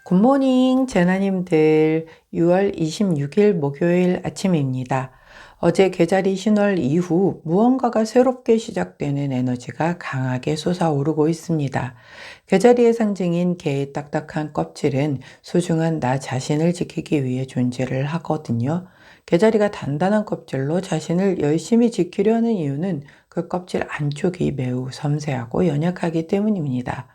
굿모닝, 제나님들. 6월 26일 목요일 아침입니다. 어제 계절이 신월 이후 무언가가 새롭게 시작되는 에너지가 강하게 솟아오르고 있습니다. 계절이의 상징인 개의 딱딱한 껍질은 소중한 나 자신을 지키기 위해 존재를 하거든요. 계절이가 단단한 껍질로 자신을 열심히 지키려 하는 이유는 그 껍질 안쪽이 매우 섬세하고 연약하기 때문입니다.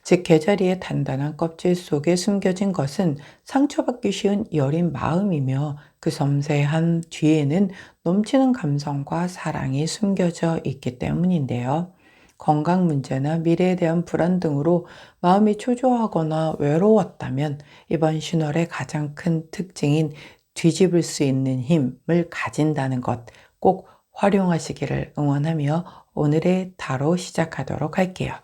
즉, 개자리의 단단한 껍질 속에 숨겨진 것은 상처받기 쉬운 여린 마음이며 그 섬세한 뒤에는 넘치는 감성과 사랑이 숨겨져 있기 때문인데요. 건강 문제나 미래에 대한 불안 등으로 마음이 초조하거나 외로웠다면 이번 신월의 가장 큰 특징인 뒤집을 수 있는 힘을 가진다는 것 꼭 활용하시기를 응원하며 오늘의 타로 시작하도록 할게요.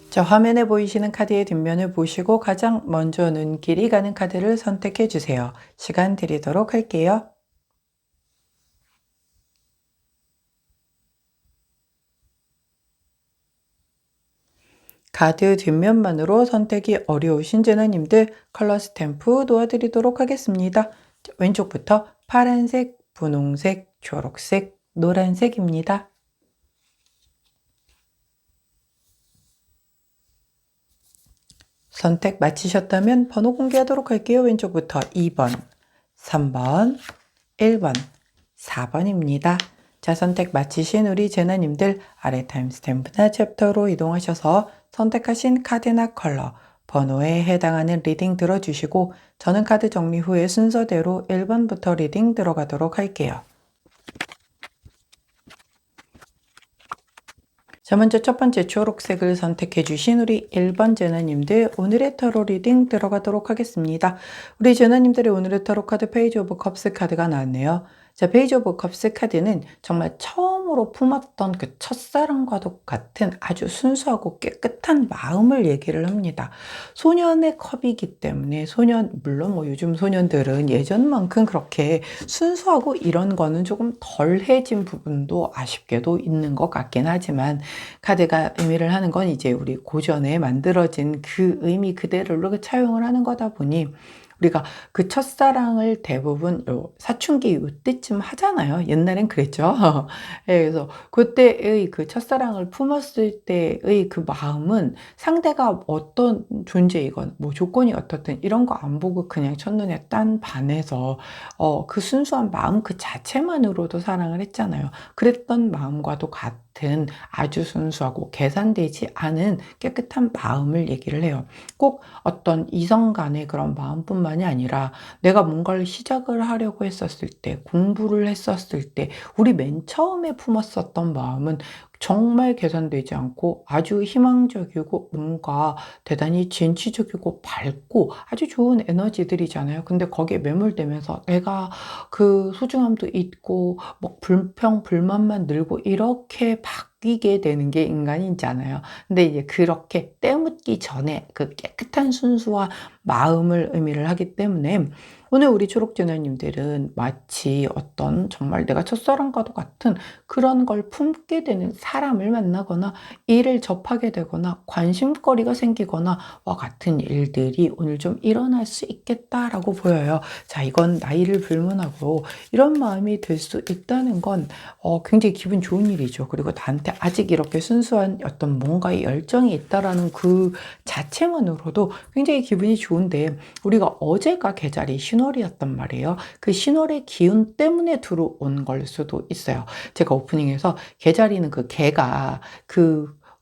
자, 화면에 보이시는 카드의 뒷면을 보시고 가장 먼저 눈길이 가는 카드를 선택해 주세요. 시간 드리도록 할게요. 카드 뒷면만으로 선택이 어려우신 제나님들 컬러 스탬프 도와드리도록 하겠습니다. 자, 왼쪽부터 파란색, 분홍색, 초록색, 노란색입니다. 선택 마치셨다면 번호 공개하도록 할게요. 왼쪽부터 2번, 3번, 1번, 4번입니다. 자, 선택 마치신 우리 제나님들 아래 타임스탬프나 챕터로 이동하셔서 선택하신 카드나 컬러, 번호에 해당하는 리딩 들어주시고 저는 카드 정리 후에 순서대로 1번부터 리딩 들어가도록 할게요. 자, 먼저 첫 번째 초록색을 선택해 주신 우리 1번 제너님들 오늘의 타로 리딩 들어가도록 하겠습니다. 우리 제너님들의 오늘의 타로 카드 페이지 오브 컵스 카드가 나왔네요. 자, 페이지 오브 컵스 카드는 정말 처음으로 품었던 그 첫사랑과도 같은 아주 순수하고 깨끗한 마음을 얘기를 합니다. 소년의 컵이기 때문에 물론 뭐 요즘 소년들은 예전만큼 그렇게 순수하고 이런 거는 조금 덜해진 부분도 아쉽게도 있는 것 같긴 하지만 카드가 의미를 하는 건 이제 우리 고전에 만들어진 그 의미 그대로 차용을 하는 거다 보니 우리가 그 첫사랑을 대부분 사춘기 이때쯤 하잖아요. 옛날엔 그랬죠. 예, 그래서 그때의 그 첫사랑을 품었을 때의 그 마음은 상대가 어떤 존재이건 뭐 조건이 어떻든 이런 거 안 보고 그냥 첫눈에 딴 반해서 그 순수한 마음 그 자체만으로도 사랑을 했잖아요. 그랬던 마음과도 같은 아주 순수하고 계산되지 않은 깨끗한 마음을 얘기를 해요. 꼭 어떤 이성 간의 그런 마음뿐만이 아니라 내가 뭔가를 시작을 하려고 했었을 때, 공부를 했었을 때, 우리 맨 처음에 품었었던 마음은 정말 계산되지 않고 아주 희망적이고 뭔가 대단히 진취적이고 밝고 아주 좋은 에너지들이잖아요. 근데 거기에 매몰되면서 내가 그 소중함도 있고 뭐 불평, 불만만 늘고 이렇게 바뀌게 되는 게 인간이잖아요. 근데 이제 그렇게 때묻기 전에 그 깨끗한 순수와 마음을 의미를 하기 때문에 오늘 우리 초록제너님들은 마치 어떤 정말 내가 첫사랑과도 같은 그런 걸 품게 되는 사람을 만나거나 일을 접하게 되거나 관심거리가 생기거나 와 같은 일들이 오늘 좀 일어날 수 있겠다라고 보여요. 자, 이건 나이를 불문하고 이런 마음이 들 수 있다는 건 굉장히 기분 좋은 일이죠. 그리고 나한테 아직 이렇게 순수한 어떤 뭔가의 열정이 있다라는 그 자체만으로도 굉장히 기분이 좋은데 우리가 어제가 계절이 신월이었단 말이에요. 그 신월의 기운 때문에 들어온 걸 수도 있어요. 제가 오프닝에서 계절이는 그 개가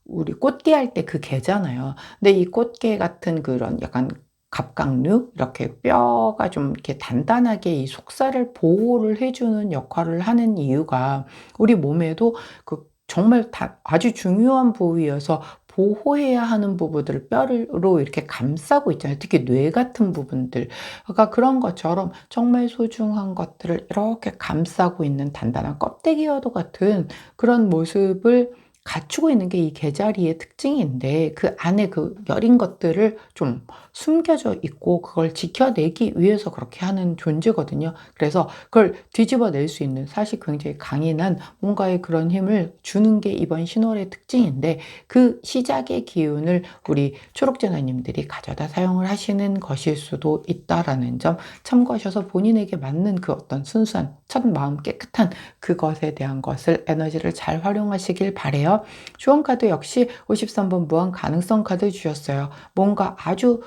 우리 꽃게 할 때 그 개잖아요. 근데 이 꽃게 같은 그런 약간 갑각류 이렇게 뼈가 좀 이렇게 단단하게 이 속살을 보호를 해주는 역할을 하는 이유가 우리 몸에도 그 정말 아주 중요한 부위여서 보호해야 하는 부분들을 뼈로 이렇게 감싸고 있잖아요. 특히 뇌 같은 부분들. 그러니까 그런 것처럼 정말 소중한 것들을 이렇게 감싸고 있는 단단한 껍데기와도 같은 그런 모습을 갖추고 있는 게 이 개자리의 특징인데, 그 안에 그 여린 것들을 좀 숨겨져 있고 그걸 지켜내기 위해서 그렇게 하는 존재거든요. 그래서 그걸 뒤집어낼 수 있는, 사실 굉장히 강인한 뭔가의 그런 힘을 주는 게 이번 신월의 특징인데, 그 시작의 기운을 우리 초록제나님들이 가져다 사용을 하시는 것일 수도 있다라는 점 참고하셔서 본인에게 맞는 그 어떤 순수한 첫 마음 깨끗한 그것에 대한 것을, 에너지를 잘 활용하시길 바래요. 주원 카드 역시 53번 무한 가능성 카드 주셨어요. 뭔가 아주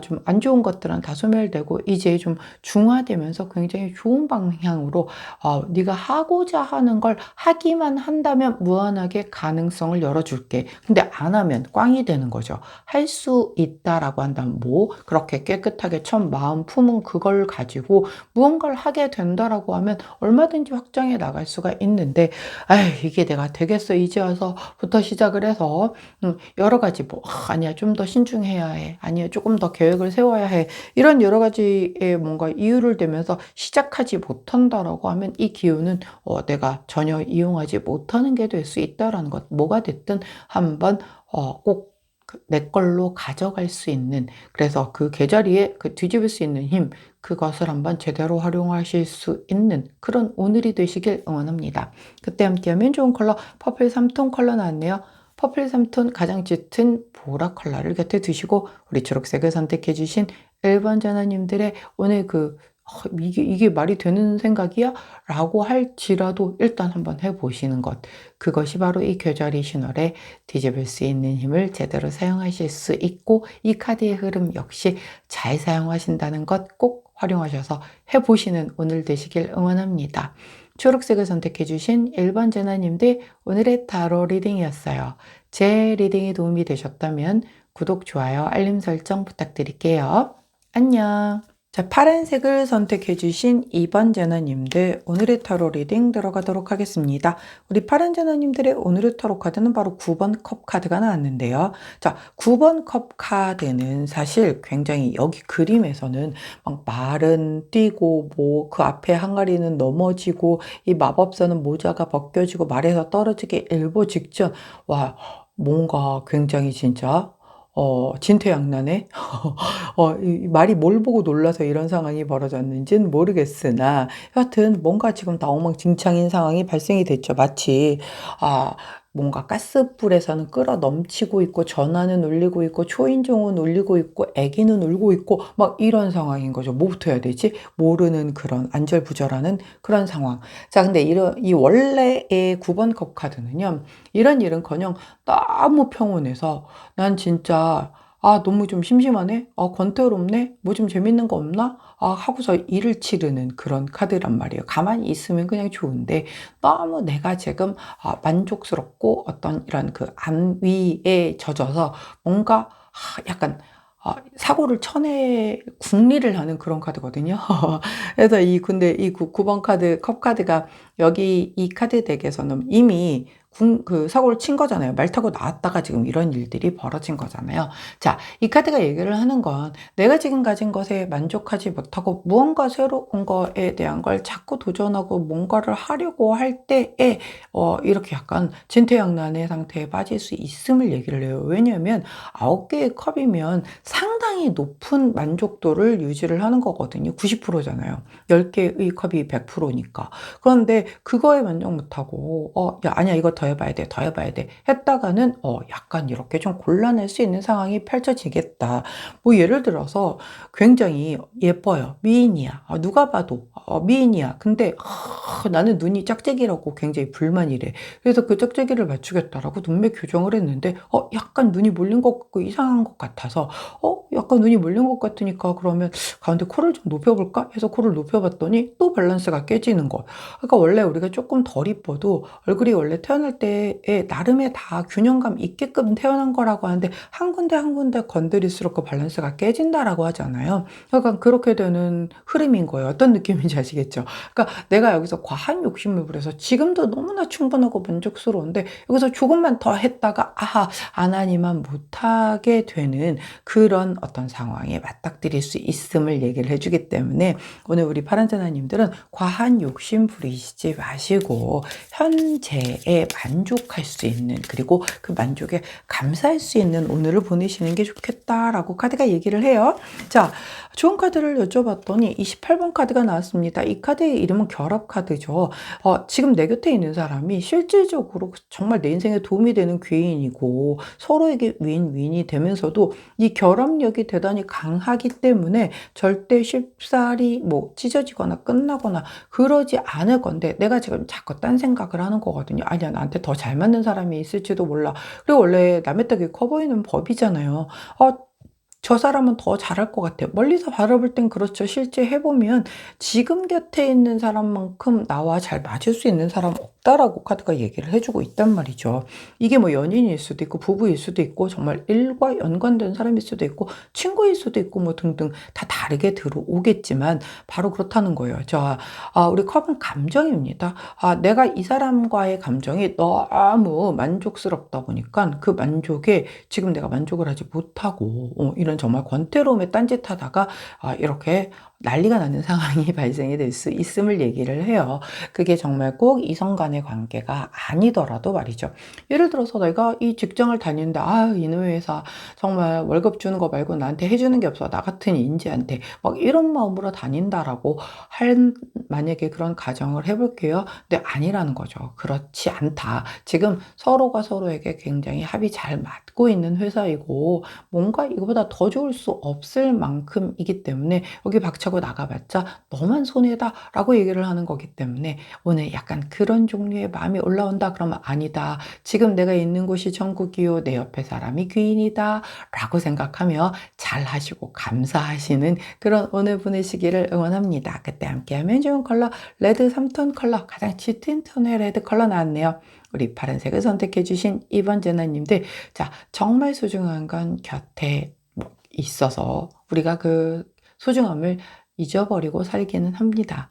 좀 안 좋은 것들은 다 소멸되고 이제 좀 중화되면서 굉장히 좋은 방향으로 네가 하고자 하는 걸 하기만 한다면 무한하게 가능성을 열어줄게. 근데 안 하면 꽝이 되는 거죠. 할 수 있다라고 한다면 뭐 그렇게 깨끗하게 첫 마음 품은 그걸 가지고 무언가를 하게 된다라고 하면 얼마든지 확장해 나갈 수가 있는데, 이게 내가 되겠어 이제 와서부터 시작을 해서 여러 가지 뭐 아니야 좀 더 신중해야 해, 아니야 조금 더 계획을 세워야 해, 이런 여러 가지의 뭔가 이유를 대면서 시작하지 못한다라고 하면 이 기운은 내가 전혀 이용하지 못하는 게 될 수 있다라는 것. 뭐가 됐든 한번 꼭 내 걸로 가져갈 수 있는, 그래서 그 계자리에 그 뒤집을 수 있는 힘, 그것을 한번 제대로 활용하실 수 있는 그런 오늘이 되시길 응원합니다. 그때 함께하면 좋은 컬러 퍼플 3톤 컬러 나왔네요. 퍼플 3톤 가장 짙은 보라 컬러를 곁에 두시고 우리 초록색을 선택해 주신 1번 전화님들의 오늘 이게 말이 되는 생각이야? 라고 할지라도 일단 한번 해보시는 것. 그것이 바로 이 계절이 신월에 뒤집을 수 있는 힘을 제대로 사용하실 수 있고, 이 카드의 흐름 역시 잘 사용하신다는 것 꼭 활용하셔서 해보시는 오늘 되시길 응원합니다. 초록색을 선택해주신 1번 제나님들 오늘의 타로 리딩이었어요. 제 리딩이 도움이 되셨다면 구독, 좋아요, 알림 설정 부탁드릴게요. 안녕. 자, 파란색을 선택해 주신 2번 제너님들 오늘의 타로 리딩 들어가도록 하겠습니다. 우리 파란 제너님들의 오늘의 타로 카드는 바로 9번 컵 카드가 나왔는데요. 자, 9번 컵 카드는 사실 굉장히 여기 그림에서는 막 말은 뛰고 뭐 그 앞에 항아리는 넘어지고 이 마법사는 모자가 벗겨지고 말에서 떨어지기 일보 직전, 와 뭔가 굉장히 진짜 진퇴양난에 이 말이 뭘 보고 놀라서 이런 상황이 벌어졌는지는 모르겠으나 여하튼 뭔가 지금 다 엉망진창인 상황이 발생이 됐죠. 마치 뭔가 가스불에서는 끓어 넘치고 있고 전화는 울리고 있고 초인종은 울리고 있고 아기는 울고 있고 막 이런 상황인 거죠. 뭐부터 해야 되지? 모르는 그런 안절부절하는 그런 상황. 자, 근데 이 원래의 9번 컵 카드는요. 이런 일은커녕 너무 평온해서 난 진짜 너무 좀 심심하네? 권태롭네? 뭐 좀 재밌는 거 없나? 하고서 일을 치르는 그런 카드란 말이에요. 가만히 있으면 그냥 좋은데 너무 내가 지금 만족스럽고 어떤 이런 그 안위에 젖어서 뭔가 약간 사고를 국리를 하는 그런 카드거든요. 그래서 근데 이 9번 카드, 컵 카드가 여기 이 카드 덱에서는 이미 그 사고를 친 거잖아요. 말 타고 나왔다가 지금 이런 일들이 벌어진 거잖아요. 자, 이 카드가 얘기를 하는 건 내가 지금 가진 것에 만족하지 못하고 무언가 새로운 거에 대한 걸 자꾸 도전하고 뭔가를 하려고 할 때에 이렇게 약간 진퇴양난의 상태에 빠질 수 있음을 얘기를 해요. 왜냐하면 9개의 컵이면 상당히 높은 만족도를 유지를 하는 거거든요. 90%잖아요. 10개의 컵이 100%니까. 그런데 그거에 만족 못하고 야 아니야 이거 더 해봐야 돼 더 해봐야 돼 했다가는 약간 이렇게 좀 곤란할 수 있는 상황이 펼쳐지겠다. 뭐 예를 들어서 굉장히 예뻐요. 미인이야. 누가 봐도 미인이야. 근데 나는 눈이 짝짝이라고 굉장히 불만이래. 그래서 그 짝짝이를 맞추겠다라고 눈매 교정을 했는데 약간 눈이 몰린 것 같고 이상한 것 같아서 약간 눈이 몰린 것 같으니까 그러면 가운데 코를 좀 높여볼까 해서 코를 높여봤더니 또 밸런스가 깨지는 거. 그러니까 원래 우리가 조금 덜 이뻐도 얼굴이 원래 태어날 태어날 때에 나름의 다 균형감 있게끔 태어난 거라고 하는데 한 군데 한 군데 건드릴수록 그 밸런스가 깨진다라고 하잖아요. 약간 그렇게 되는 흐름인 거예요. 어떤 느낌인지 아시겠죠? 그러니까 내가 여기서 과한 욕심을 부려서 지금도 너무나 충분하고 만족스러운데 여기서 조금만 더 했다가 아하 안 하니만 못하게 되는 그런 어떤 상황에 맞닥뜨릴 수 있음을 얘기를 해주기 때문에 오늘 우리 파란자나님들은 과한 욕심 부리시지 마시고 현재에 만족할 수 있는 그리고 그 만족에 감사할 수 있는 오늘을 보내시는 게 좋겠다라고 카드가 얘기를 해요. 자, 좋은 카드를 여쭤봤더니 28번 카드가 나왔습니다. 이 카드의 이름은 결합 카드죠. 지금 내 곁에 있는 사람이 실질적으로 정말 내 인생에 도움이 되는 귀인이고 서로에게 윈윈이 되면서도 이 결합력이 대단히 강하기 때문에 절대 쉽사리 뭐 찢어지거나 끝나거나 그러지 않을 건데 내가 지금 자꾸 딴 생각을 하는 거거든요. 아니야, 나한테 더 잘 맞는 사람이 있을지도 몰라. 그리고 원래 남의 떡이 커 보이는 법이잖아요. 저 사람은 더 잘할 것 같아요. 멀리서 바라볼 땐 그렇죠. 실제 해보면 지금 곁에 있는 사람만큼 나와 잘 맞을 수 있는 사람 없다라고 카드가 얘기를 해주고 있단 말이죠. 이게 뭐 연인일 수도 있고 부부일 수도 있고 정말 일과 연관된 사람일 수도 있고 친구일 수도 있고 뭐 등등 다 다르게 들어오겠지만 바로 그렇다는 거예요. 자, 우리 컵은 감정입니다. 내가 이 사람과의 감정이 너무 만족스럽다 보니까 그 만족에 지금 내가 만족을 하지 못하고 이런 정말 권태로움에 딴짓하다가 이렇게 난리가 나는 상황이 발생이 될 수 있음을 얘기를 해요. 그게 정말 꼭 이성 간의 관계가 아니더라도 말이죠. 예를 들어서 내가 이 직장을 다니는데 이놈의 회사 정말 월급 주는 거 말고 나한테 해주는 게 없어. 나 같은 인지한테 막 이런 마음으로 다닌다라고 만약에 그런 가정을 해볼게요. 근데 아니라는 거죠. 그렇지 않다. 지금 서로가 서로에게 굉장히 합이 잘 맞고 있는 회사이고 뭔가 이거보다 더 좋을 수 없을 만큼이기 때문에 여기 박차고 나가봤자 너만 손해다 라고 얘기를 하는 거기 때문에 오늘 약간 그런 종류의 마음이 올라온다 그러면 아니다. 지금 내가 있는 곳이 천국이요. 내 옆에 사람이 귀인이다 라고 생각하며 잘 하시고 감사하시는 그런 오늘 보내시기를 응원합니다. 그때 함께하면 좋은 컬러 레드 3톤 컬러 가장 짙은 톤의 레드 컬러 나왔네요. 우리 파란색을 선택해 주신 2번 제나님들, 자, 정말 소중한 건 곁에 있어서 우리가 그 소중함을 잊어버리고 살기는 합니다.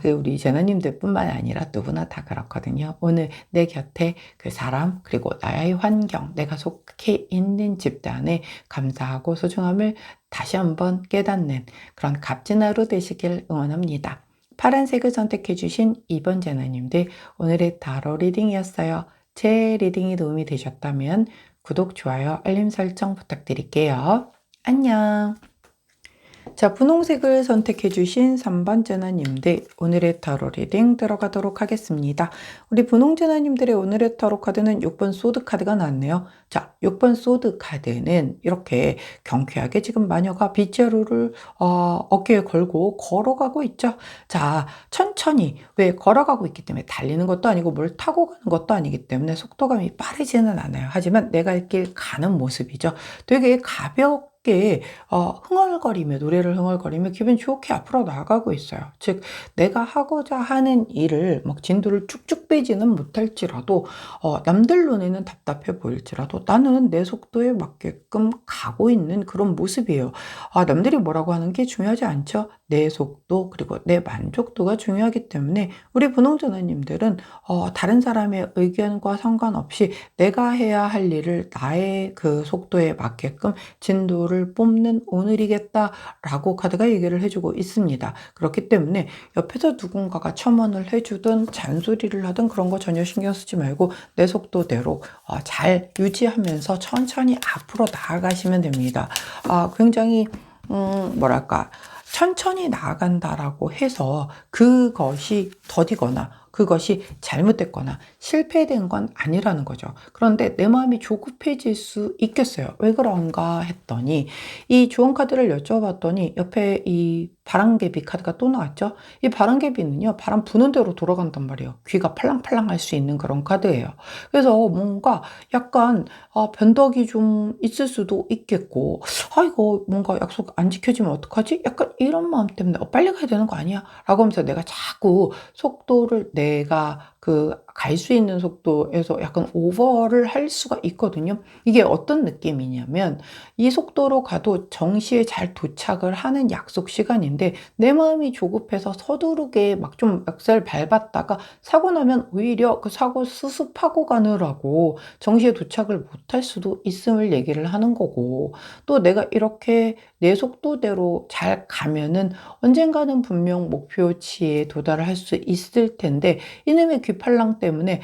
그 우리 제나님들 뿐만 아니라 누구나 다 그렇거든요. 오늘 내 곁에 그 사람 그리고 나의 환경, 내가 속해 있는 집단에 감사하고 소중함을 다시 한번 깨닫는 그런 값진 하루 되시길 응원합니다. 파란색을 선택해 주신 2번 제나님들, 오늘의 타로 리딩이었어요. 제 리딩이 도움이 되셨다면 구독, 좋아요, 알림 설정 부탁드릴게요. 안녕. 자, 분홍색을 선택해 주신 3번 제나님들, 오늘의 타로 리딩 들어가도록 하겠습니다. 우리 분홍 제나님들의 오늘의 타로 카드는 6번 소드 카드가 나왔네요. 자, 6번 소드 카드는 이렇게 경쾌하게 지금 마녀가 빗자루를 어깨에 걸고 걸어가고 있죠. 자, 천천히, 왜 걸어가고 있기 때문에 달리는 것도 아니고 뭘 타고 가는 것도 아니기 때문에 속도감이 빠르지는 않아요. 하지만 내가 갈 길 가는 모습이죠. 되게 가볍게 흥얼거리며 노래를 흥얼거리며 기분 좋게 앞으로 나가고 있어요. 즉 내가 하고자 하는 일을 막 진도를 쭉쭉 빼지는 못할지라도 남들 눈에는 답답해 보일지라도 나는 내 속도에 맞게끔 가고 있는 그런 모습이에요. 남들이 뭐라고 하는 게 중요하지 않죠. 내 속도 그리고 내 만족도가 중요하기 때문에 우리 분홍전화님들은 다른 사람의 의견과 상관없이 내가 해야 할 일을 나의 그 속도에 맞게끔 진도를 뽑는 오늘이겠다라고 카드가 얘기를 해주고 있습니다. 그렇기 때문에 옆에서 누군가가 첨언을 해주든 잔소리를 하든 그런 거 전혀 신경 쓰지 말고 내 속도대로 잘 유지하면서 천천히 앞으로 나아가시면 됩니다. 굉장히 뭐랄까 천천히 나아간다라고 해서 그것이 더디거나 그것이 잘못됐거나 실패된 건 아니라는 거죠. 그런데 내 마음이 조급해질 수 있겠어요. 왜 그런가 했더니 이 좋은 카드를 여쭤봤더니 옆에 이 바람개비 카드가 또 나왔죠. 이 바람개비는요, 바람 부는 대로 돌아간단 말이에요. 귀가 팔랑팔랑 할 수 있는 그런 카드예요. 그래서 뭔가 약간 변덕이 좀 있을 수도 있겠고 이거 뭔가 약속 안 지켜지면 어떡하지? 약간 이런 마음 때문에 빨리 가야 되는 거 아니야? 라고 하면서 내가 자꾸 속도를 내가 그 갈 수 있는 속도에서 약간 오버를 할 수가 있거든요. 이게 어떤 느낌이냐면 이 속도로 가도 정시에 잘 도착을 하는 약속 시간인데 내 마음이 조급해서 서두르게 막 좀 멱살 밟았다가 사고 나면 오히려 그 사고 수습하고 가느라고 정시에 도착을 못할 수도 있음을 얘기를 하는 거고, 또 내가 이렇게 내 속도대로 잘 가면은 언젠가는 분명 목표치에 도달을 할 수 있을 텐데 이놈의 귀팔랑 때문에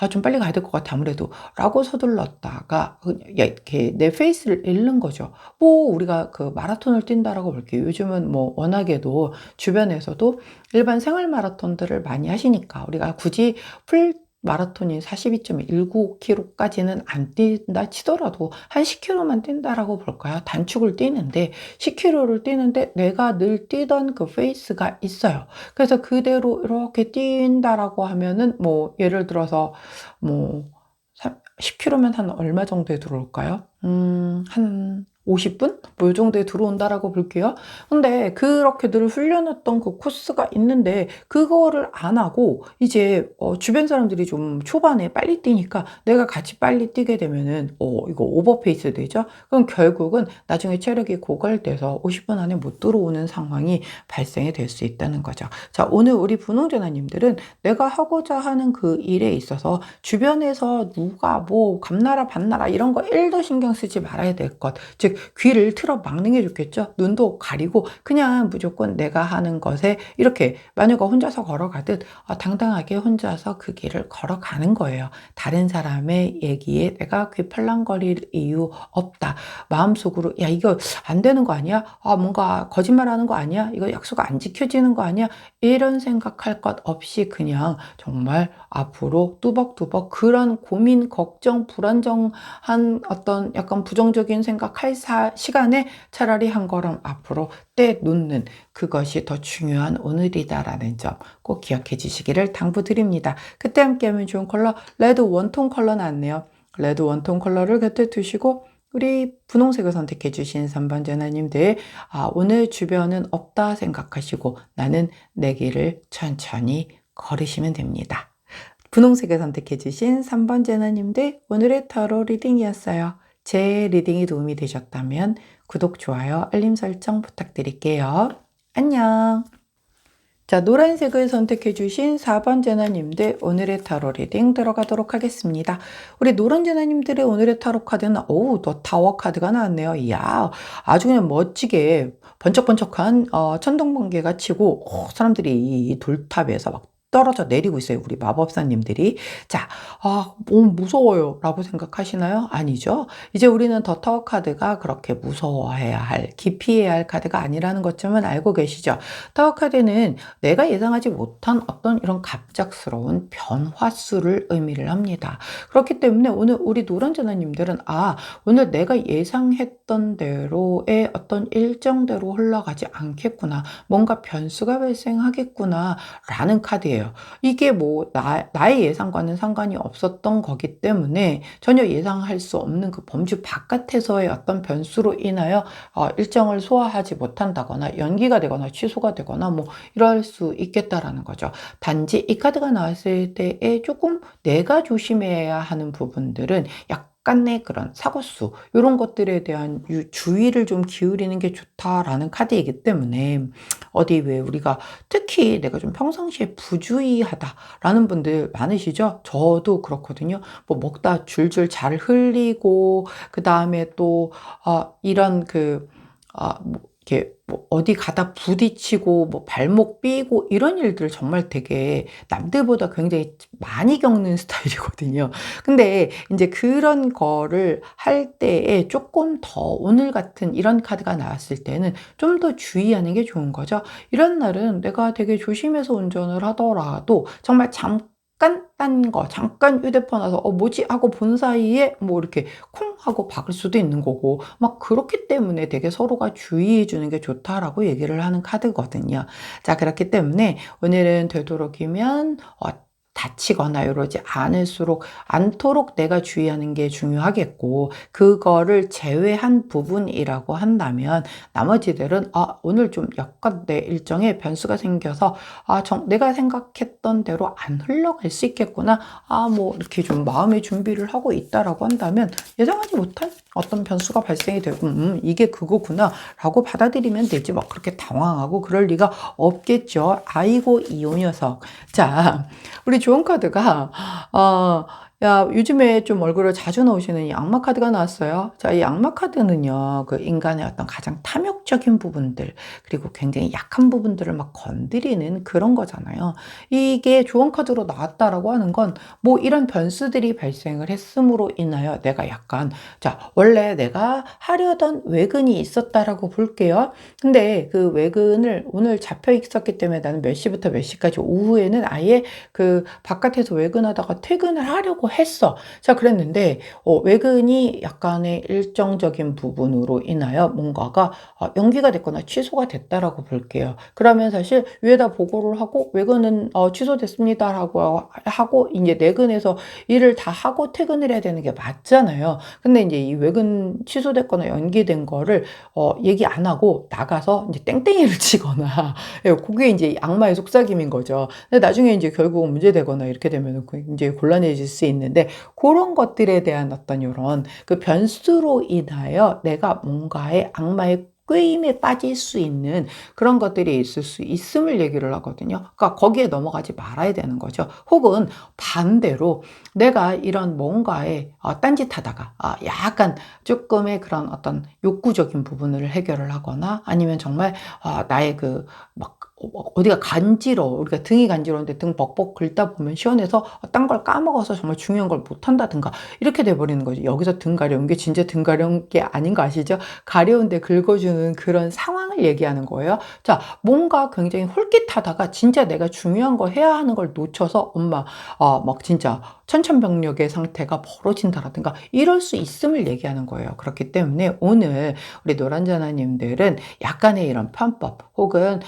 좀 빨리 가야 될 것 같아 아무래도 라고 서둘렀다가 이렇게 내 페이스를 잃는 거죠. 뭐 우리가 그 마라톤을 뛴다라고 볼게요. 요즘은 뭐 워낙에도 주변에서도 일반 생활 마라톤들을 많이 하시니까 우리가 굳이 풀 마라톤이 42.19km까지는 안 뛴다 치더라도 한 10km만 뛴다라고 볼까요? 단축을 뛰는데 10km를 뛰는데 내가 늘 뛰던 그 페이스가 있어요. 그래서 그대로 이렇게 뛴다라고 하면은 뭐 예를 들어서 뭐 10km면 한 얼마 정도에 들어올까요? 한 50분? 뭐 요 정도에 들어온다라고 볼게요. 근데 그렇게 늘 훈련했던 그 코스가 있는데 그거를 안 하고 이제 주변 사람들이 좀 초반에 빨리 뛰니까 내가 같이 빨리 뛰게 되면은 이거 오버페이스 되죠? 그럼 결국은 나중에 체력이 고갈돼서 50분 안에 못 들어오는 상황이 발생이 될 수 있다는 거죠. 자, 오늘 우리 분홍전화님들은 내가 하고자 하는 그 일에 있어서 주변에서 누가 뭐 감나라 반나라 이런 거 1도 신경 쓰지 말아야 될 것, 즉 귀를 틀어 막는 게 좋겠죠. 눈도 가리고 그냥 무조건 내가 하는 것에 이렇게 마녀가 혼자서 걸어가듯 당당하게 혼자서 그 길을 걸어가는 거예요. 다른 사람의 얘기에 내가 귀팔랑거릴 이유 없다. 마음속으로 야 이거 안 되는 거 아니야? 뭔가 거짓말하는 거 아니야? 이거 약속 안 지켜지는 거 아니야? 이런 생각할 것 없이 그냥 정말 앞으로 뚜벅뚜벅 그런 고민, 걱정, 불안정한 어떤 약간 부정적인 생각할 시간에 차라리 한 걸음 앞으로 떼놓는 그것이 더 중요한 오늘이다라는 점 꼭 기억해 주시기를 당부드립니다. 그때 함께하면 좋은 컬러 레드 원톤 컬러 나왔네요. 레드 원톤 컬러를 곁에 두시고 우리 분홍색을 선택해 주신 3번 전화님들, 오늘 주변은 없다 생각하시고 나는 내 길을 천천히 걸으시면 됩니다. 분홍색을 선택해 주신 3번 전화님들, 오늘의 타로 리딩이었어요. 제 리딩이 도움이 되셨다면 구독, 좋아요, 알림 설정 부탁드릴게요. 안녕. 자, 노란색을 선택해 주신 4번 제나님들, 오늘의 타로 리딩 들어가도록 하겠습니다. 우리 노란 제나님들의 오늘의 타로 카드는 더 타워 카드가 나왔네요. 이야, 아주 그냥 멋지게 번쩍번쩍한 천둥번개가 치고 사람들이 이 돌탑에서 막 떨어져 내리고 있어요. 우리 마법사님들이. 자, 너무 무서워요 라고 생각하시나요? 아니죠. 이제 우리는 더 타워 카드가 그렇게 무서워해야 할, 기피해야 할 카드가 아니라는 것쯤은 알고 계시죠? 타워 카드는 내가 예상하지 못한 어떤 이런 갑작스러운 변화수를 의미를 합니다. 그렇기 때문에 오늘 우리 노란전화님들은 오늘 내가 예상했던 대로의 어떤 일정대로 흘러가지 않겠구나, 뭔가 변수가 발생하겠구나 라는 카드예요. 이게 뭐 나의 예상과는 상관이 없었던 거기 때문에 전혀 예상할 수 없는 그 범주 바깥에서의 어떤 변수로 인하여 일정을 소화하지 못한다거나 연기가 되거나 취소가 되거나 뭐 이럴 수 있겠다라는 거죠. 단지 이 카드가 나왔을 때에 조금 내가 조심해야 하는 부분들은 약간의 그런 사고수 이런 것들에 대한 주의를 좀 기울이는 게 좋다라는 카드이기 때문에 어디 왜 우리가 특히 내가 좀 평상시에 부주의하다라는 분들 많으시죠? 저도 그렇거든요. 뭐 먹다 줄줄 잘 흘리고 그 다음에 또 이런 뭐 이렇게 뭐 어디 가다 부딪히고 뭐 발목 삐고 이런 일들 정말 되게 남들보다 굉장히 많이 겪는 스타일이거든요. 근데 이제 그런 거를 할 때에 조금 더 오늘 같은 이런 카드가 나왔을 때는 좀 더 주의하는 게 좋은 거죠. 이런 날은 내가 되게 조심해서 운전을 하더라도 정말 잠깐 딴 거, 잠깐 휴대폰 와서 뭐지 하고 본 사이에 뭐 이렇게 콩 하고 박을 수도 있는 거고 막 그렇기 때문에 되게 서로가 주의해 주는 게 좋다라고 얘기를 하는 카드거든요. 자, 그렇기 때문에 오늘은 되도록이면 다치거나 이러지 않도록 내가 주의하는 게 중요하겠고, 그거를 제외한 부분이라고 한다면 나머지들은 오늘 좀 약간 내 일정에 변수가 생겨서 내가 생각했던 대로 안 흘러갈 수 있겠구나, 뭐 이렇게 좀 마음의 준비를 하고 있다라고 한다면 예상하지 못한 어떤 변수가 발생이 되고 이게 그거구나 라고 받아들이면 되지, 뭐 그렇게 당황하고 그럴 리가 없겠죠. 아이고 이요 녀석. 자, 우리 좋은 카드가 야, 요즘에 좀 얼굴을 자주 나오시는 이 악마 카드가 나왔어요. 자, 이 악마 카드는요, 그 인간의 어떤 가장 탐욕적인 부분들, 그리고 굉장히 약한 부분들을 막 건드리는 그런 거잖아요. 이게 좋은 카드로 나왔다라고 하는 건 뭐 이런 변수들이 발생을 했음으로 인하여 내가 약간, 자, 원래 내가 하려던 외근이 있었다라고 볼게요. 근데 그 외근을 오늘 잡혀 있었기 때문에 나는 몇 시부터 몇 시까지, 오후에는 아예 그 바깥에서 외근하다가 퇴근을 하려고 했어. 자, 그랬는데 외근이 약간의 일정적인 부분으로 인하여 뭔가가 연기가 됐거나 취소가 됐다라고 볼게요. 그러면 사실 위에다 보고를 하고 외근은 취소됐습니다라고 하고 이제 내근에서 일을 다 하고 퇴근을 해야 되는 게 맞잖아요. 근데 이제 이 외근 취소됐거나 연기된 거를 얘기 안 하고 나가서 이제 땡땡이를 치거나 그게 이제 악마의 속삭임인 거죠. 근데 나중에 이제 결국 문제되거나 이렇게 되면 이제 곤란해질 수 있는데, 그런 것들에 대한 어떤 이런 그 변수로 인하여 내가 뭔가의 악마의 꾀임에 빠질 수 있는 그런 것들이 있을 수 있음을 얘기를 하거든요. 그러니까 거기에 넘어가지 말아야 되는 거죠. 혹은 반대로 내가 이런 뭔가에 딴짓하다가 약간 조금의 그런 어떤 욕구적인 부분을 해결을 하거나, 아니면 정말 나의 그 막 어디가 간지러워, 우리가 등이 간지러운데 등 벅벅 긁다 보면 시원해서 딴 걸 까먹어서 정말 중요한 걸 못한다든가 이렇게 돼버리는 거죠. 여기서 등 가려운 게 진짜 등 가려운 게 아닌 거 아시죠? 가려운데 긁어주는 그런 상황을 얘기하는 거예요. 자, 뭔가 굉장히 홀깃하다가 진짜 내가 중요한 거 해야 하는 걸 놓쳐서 엄마 막 진짜 천천병력의 상태가 벌어진다라든가 이럴 수 있음을 얘기하는 거예요. 그렇기 때문에 오늘 우리 노란자나님들은 약간의 이런 편법, 혹은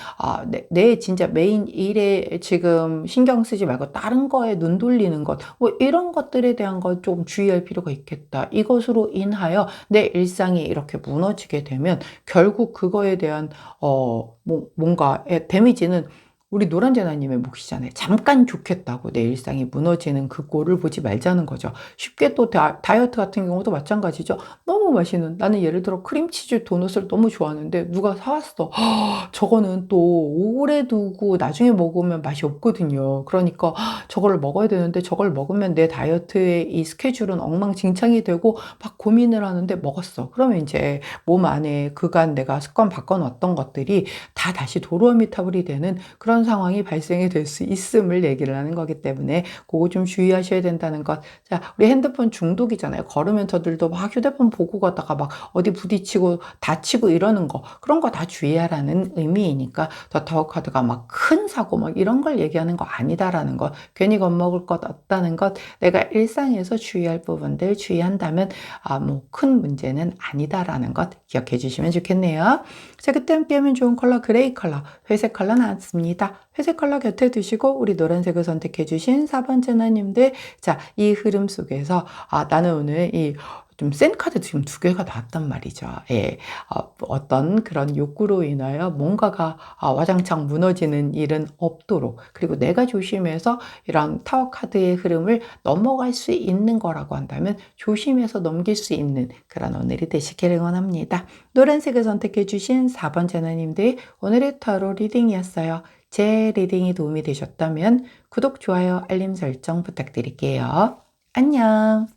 내 진짜 메인 일에 지금 신경 쓰지 말고 다른 거에 눈 돌리는 것, 뭐 이런 것들에 대한 거 좀 주의할 필요가 있겠다. 이것으로 인하여 내 일상이 이렇게 무너지게 되면 결국 그거에 대한 뭔가 데미지는 우리 노란재나님의 몫이잖아요. 잠깐 좋겠다고 내 일상이 무너지는 그 꼴을 보지 말자는 거죠. 쉽게 또 다이어트 같은 경우도 마찬가지죠. 너무 맛있는, 나는 예를 들어 크림치즈 도넛을 너무 좋아하는데 누가 사왔어. 저거는 또 오래 두고 나중에 먹으면 맛이 없거든요. 그러니까 저걸 먹어야 되는데 저걸 먹으면 내 다이어트의 이 스케줄은 엉망진창이 되고 막 고민을 하는데 먹었어. 그러면 이제 몸 안에 그간 내가 습관 바꿔놨던 것들이 다 다시 도루묵미타불이 되는 그런 상황이 발생이 될 수 있음을 얘기를 하는 거기 때문에 그거 좀 주의하셔야 된다는 것. 자, 우리 핸드폰 중독이잖아요. 걸으면서들도 막 휴대폰 보고 가다가 막 어디 부딪히고 다치고 이러는 거, 그런 거 다 주의하라는 의미이니까 더 타워 카드가 막 큰 사고 막 이런 걸 얘기하는 거 아니다라는 것, 괜히 겁먹을 것 없다는 것, 내가 일상에서 주의할 부분들 주의한다면 뭐 큰 문제는 아니다라는 것 기억해 주시면 좋겠네요. 자, 그때 함께 하면 좋은 컬러 그레이 컬러, 회색 컬러 나왔습니다. 회색 컬러 곁에 두시고 우리 노란색을 선택해 주신 4번째 나님들, 자, 이 흐름 속에서 나는 오늘 이 좀 센 카드 지금 2개가 나왔단 말이죠. 예. 어떤 그런 욕구로 인하여 뭔가가 와장창 무너지는 일은 없도록, 그리고 내가 조심해서 이런 타워 카드의 흐름을 넘어갈 수 있는 거라고 한다면 조심해서 넘길 수 있는 그런 오늘이 되시기를 원합니다. 노란색을 선택해 주신 4번째 나님들, 오늘의 타로 리딩이었어요. 제 리딩이 도움이 되셨다면 구독, 좋아요, 알림 설정 부탁드릴게요. 안녕.